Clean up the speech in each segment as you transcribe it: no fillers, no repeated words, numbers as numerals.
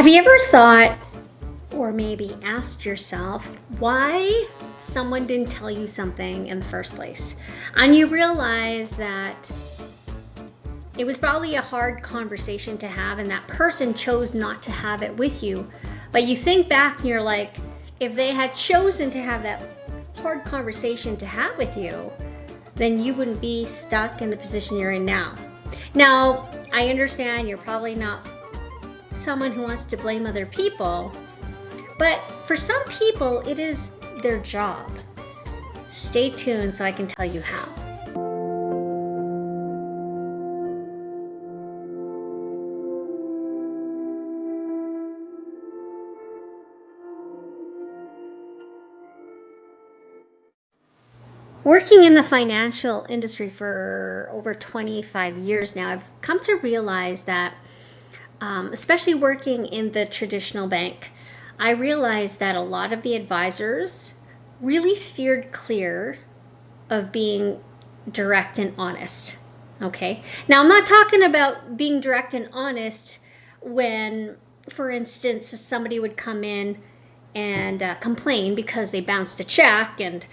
Have you ever thought, or maybe asked yourself, why someone didn't tell you something in the first place? And you realize that it was probably a hard conversation to have, and that person chose not to have it with you. But you think back and you're like, if they had chosen to have that hard conversation to have with you, then you wouldn't be stuck in the position you're in now. Now, I understand you're probably not someone who wants to blame other people, but for some people, it is their job. Stay tuned so I can tell you how. Working in the financial industry for over 25 years now, I've come to realize that, especially working in the traditional bank, I realized that a lot of the advisors really steered clear of being direct and honest. Okay. Now, I'm not talking about being direct and honest when, for instance, somebody would come in and complain because they bounced a check, and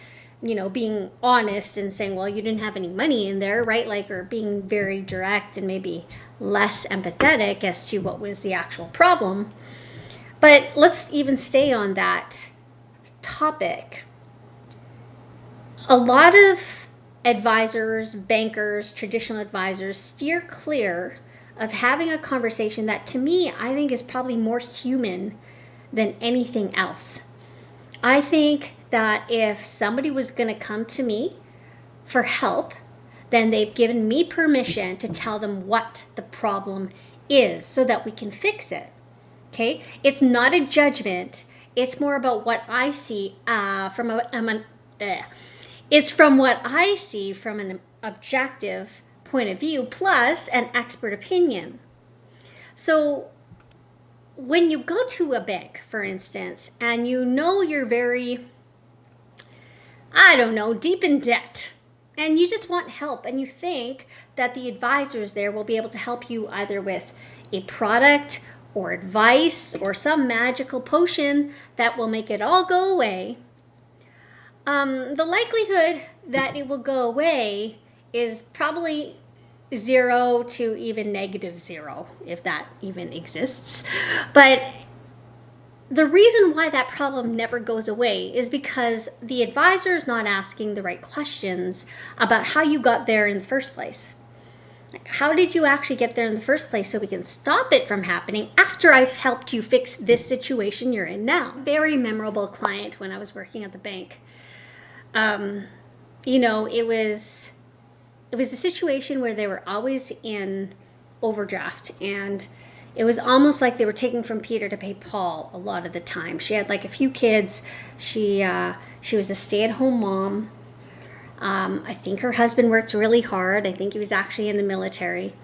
being honest and saying, well, you didn't have any money in there, right? Like, or being very direct and maybe less empathetic as to what was the actual problem. But let's even stay on that topic. A lot of advisors, bankers, traditional advisors steer clear of having a conversation that, to me, I think is probably more human than anything else. I think that if somebody was going to come to me for help, then they've given me permission to tell them what the problem is so that we can fix it. Okay? It's not a judgment. It's more about what I see it's from what I see from an objective point of view plus an expert opinion. So when you go to a bank, for instance, and you're very, deep in debt, and you just want help, and you think that the advisors there will be able to help you either with a product or advice or some magical potion that will make it all go away, the likelihood that it will go away is probably 0 to even -0, if that even exists. But the reason why that problem never goes away is because the advisor is not asking the right questions about how you got there in the first place. Like, how did you actually get there in the first place so we can stop it from happening after I've helped you fix this situation you're in now? Very memorable client when I was working at the bank. It was a situation where they were always in overdraft, and it was almost like they were taking from Peter to pay Paul a lot of the time. She had like a few kids. She was a stay-at-home mom. I think her husband worked really hard. I think he was actually in the military.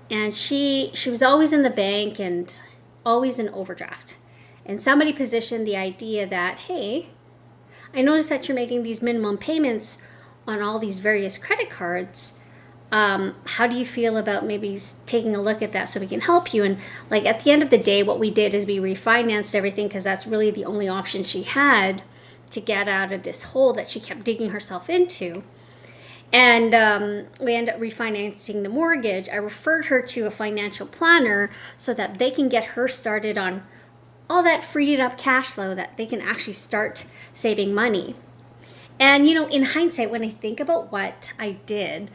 And she was always in the bank and always in overdraft. And somebody positioned the idea that, hey, I noticed that you're making these minimum payments on all these various credit cards. How do you feel about maybe taking a look at that so we can help you? And like at the end of the day, what we did is we refinanced everything because that's really the only option she had to get out of this hole that she kept digging herself into. And we ended up refinancing the mortgage. I referred her to a financial planner so that they can get her started on all that freed up cash flow that they can actually start saving money. And, in hindsight, when I think about what I did,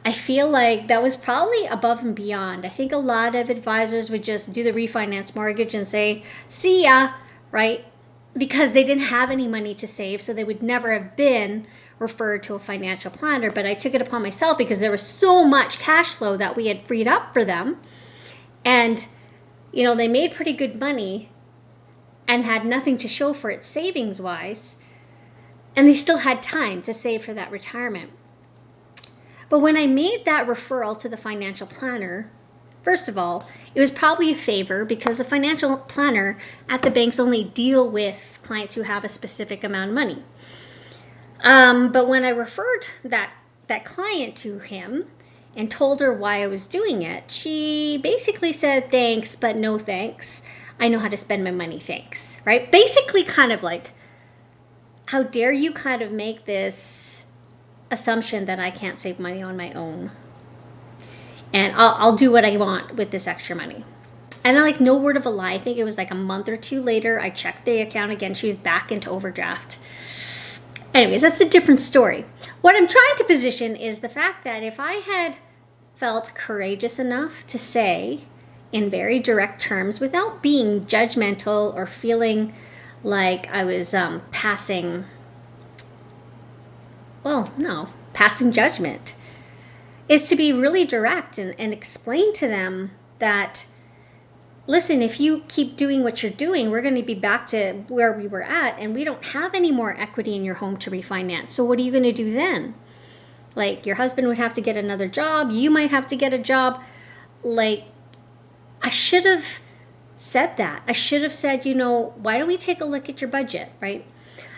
I feel like that was probably above and beyond. I think a lot of advisors would just do the refinance mortgage and say, see ya, right? Because they didn't have any money to save, so they would never have been referred to a financial planner. But I took it upon myself because there was so much cash flow that we had freed up for them. And, they made pretty good money and had nothing to show for it savings-wise. And they still had time to save for that retirement. But when I made that referral to the financial planner, first of all, it was probably a favor because the financial planner at the banks only deal with clients who have a specific amount of money. But when I referred that client to him and told her why I was doing it, she basically said, thanks, but no thanks. I know how to spend my money, thanks, right? Basically kind of like, how dare you kind of make this assumption that I can't save money on my own. And I'll do what I want with this extra money. And then, like, no word of a lie, I think it was like a month or two later, I checked the account again. She was back into overdraft. Anyways, that's a different story. What I'm trying to position is the fact that if I had felt courageous enough to say in very direct terms, without being judgmental or feeling like I was passing judgment, is to be really direct and explain to them that, listen, if you keep doing what you're doing, we're going to be back to where we were at, and we don't have any more equity in your home to refinance. So what are you going to do then? Like, your husband would have to get another job. You might have to get a job. Like, I should have said that. I should have said, why don't we take a look at your budget, right?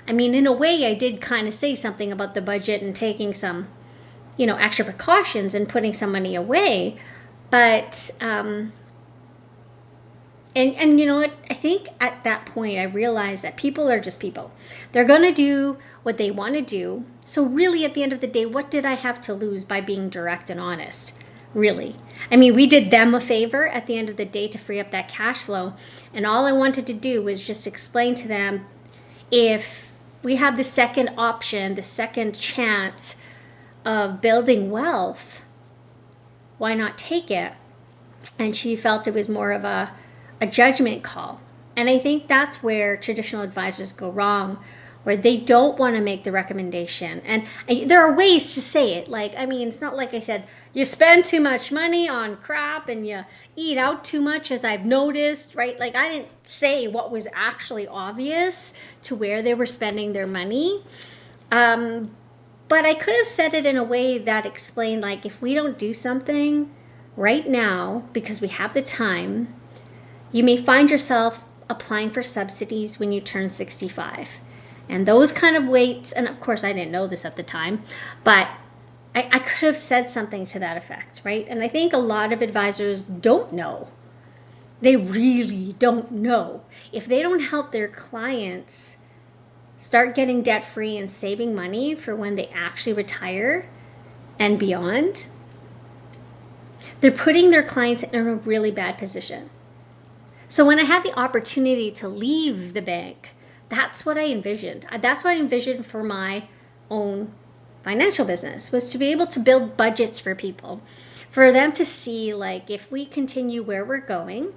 I mean, in a way, I did kind of say something about the budget and taking some, extra precautions and putting some money away. But, and you know what? I think at that point, I realized that people are just people. They're going to do what they want to do. So really, at the end of the day, what did I have to lose by being direct and honest? Really? I mean, we did them a favor at the end of the day to free up that cash flow. And all I wanted to do was just explain to them, if we have the second option, the second chance of building wealth, why not take it? And she felt it was more of a judgment call. And I think that's where traditional advisors go wrong, where they don't want to make the recommendation. And there are ways to say it. Like, I mean, it's not like I said, you spend too much money on crap and you eat out too much, as I've noticed, right? Like, I didn't say what was actually obvious to where they were spending their money. But I could have said it in a way that explained, like, if we don't do something right now because we have the time, you may find yourself applying for subsidies when you turn 65. And those kind of weights, and of course I didn't know this at the time, but I could have said something to that effect, right? And I think a lot of advisors don't know. They really don't know. If they don't help their clients start getting debt-free and saving money for when they actually retire and beyond, they're putting their clients in a really bad position. So when I had the opportunity to leave the bank, that's what I envisioned. That's what I envisioned for my own financial business, was to be able to build budgets for people, for them to see, like, if we continue where we're going,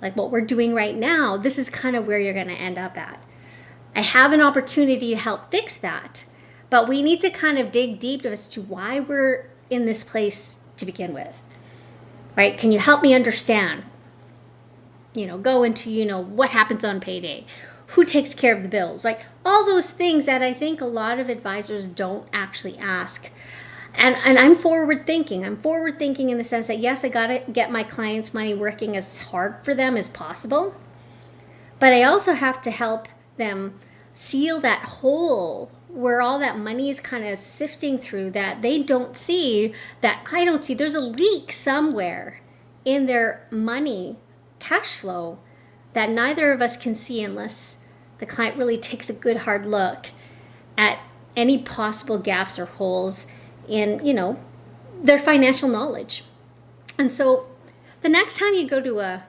like what we're doing right now, this is kind of where you're going to end up at. I have an opportunity to help fix that, but we need to kind of dig deep as to why we're in this place to begin with, right? Can you help me understand? Go into, what happens on payday, who takes care of the bills, like all those things that I think a lot of advisors don't actually ask. And I'm forward thinking. I'm forward thinking in the sense that, yes, I got to get my clients' money working as hard for them as possible. But I also have to help them seal that hole where all that money is kind of sifting through, that they don't see, that I don't see. There's a leak somewhere in their money cash flow that neither of us can see unless the client really takes a good hard look at any possible gaps or holes in, their financial knowledge. And so the next time you go to a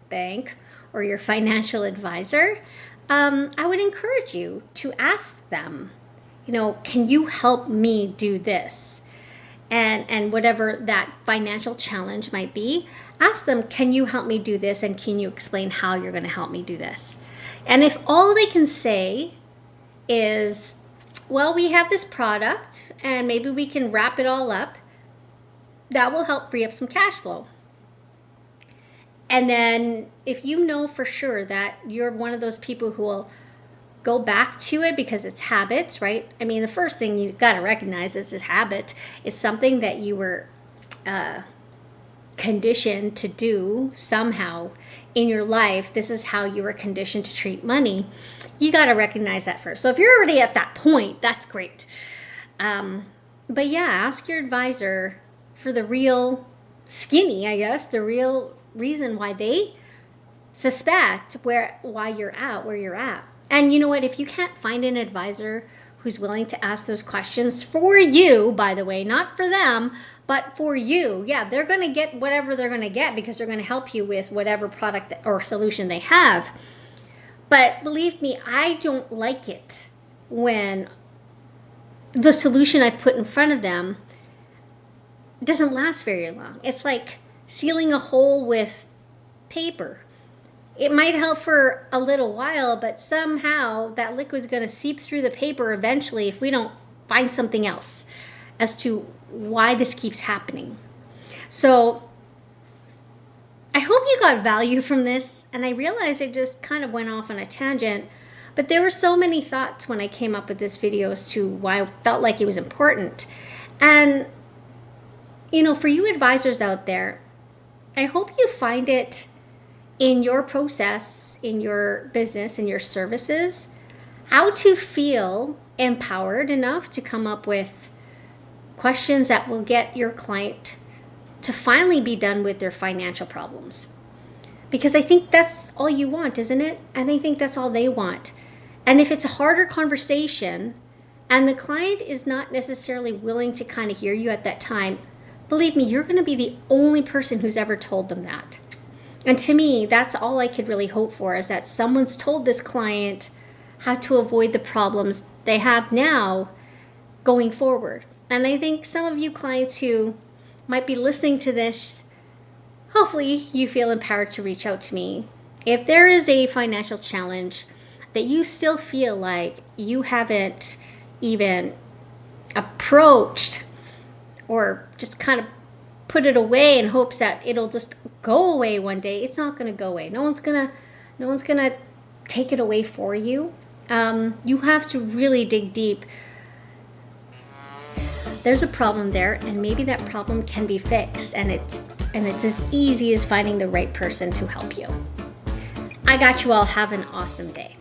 bank or your financial advisor, I would encourage you to ask them, can you help me do this? And whatever that financial challenge might be, ask them, can you help me do this? And can you explain how you're going to help me do this? And if all they can say is, well, we have this product and maybe we can wrap it all up, that will help free up some cash flow. And then if you know for sure that you're one of those people who will go back to it because it's habits, right? I mean, the first thing you got to recognize is this habit. It's something that you were conditioned to do somehow in your life. This is how you were conditioned to treat money. You got to recognize that first. So if you're already at that point, that's great. But yeah, ask your advisor for the real skinny, I guess, the real reason why they suspect why you're at where you're at. And you know what? If you can't find an advisor who's willing to ask those questions for you, by the way, not for them, but for you, yeah, they're going to get whatever they're going to get because they're going to help you with whatever product or solution they have. But believe me, I don't like it when the solution I've put in front of them doesn't last very long. It's like sealing a hole with paper. It might help for a little while, but somehow that liquid's going to seep through the paper eventually if we don't find something else as to why this keeps happening. So I hope you got value from this, and I realized I just kind of went off on a tangent, but there were so many thoughts when I came up with this video as to why I felt like it was important. And, you know, for you advisors out there, I hope you find it in your process, in your business, in your services, how to feel empowered enough to come up with questions that will get your client to finally be done with their financial problems. Because I think that's all you want, isn't it? And I think that's all they want. And if it's a harder conversation and the client is not necessarily willing to kind of hear you at that time, believe me, you're going to be the only person who's ever told them that. And to me, that's all I could really hope for, is that someone's told this client how to avoid the problems they have now going forward. And I think some of you clients who might be listening to this, hopefully you feel empowered to reach out to me. If there is a financial challenge that you still feel like you haven't even approached, or just kind of put it away in hopes that it'll just go away one day, it's not going to go away. No one's gonna take it away for you. You have to really dig deep. There's a problem there, and maybe that problem can be fixed, and it's as easy as finding the right person to help you. I got you all. Have an awesome day.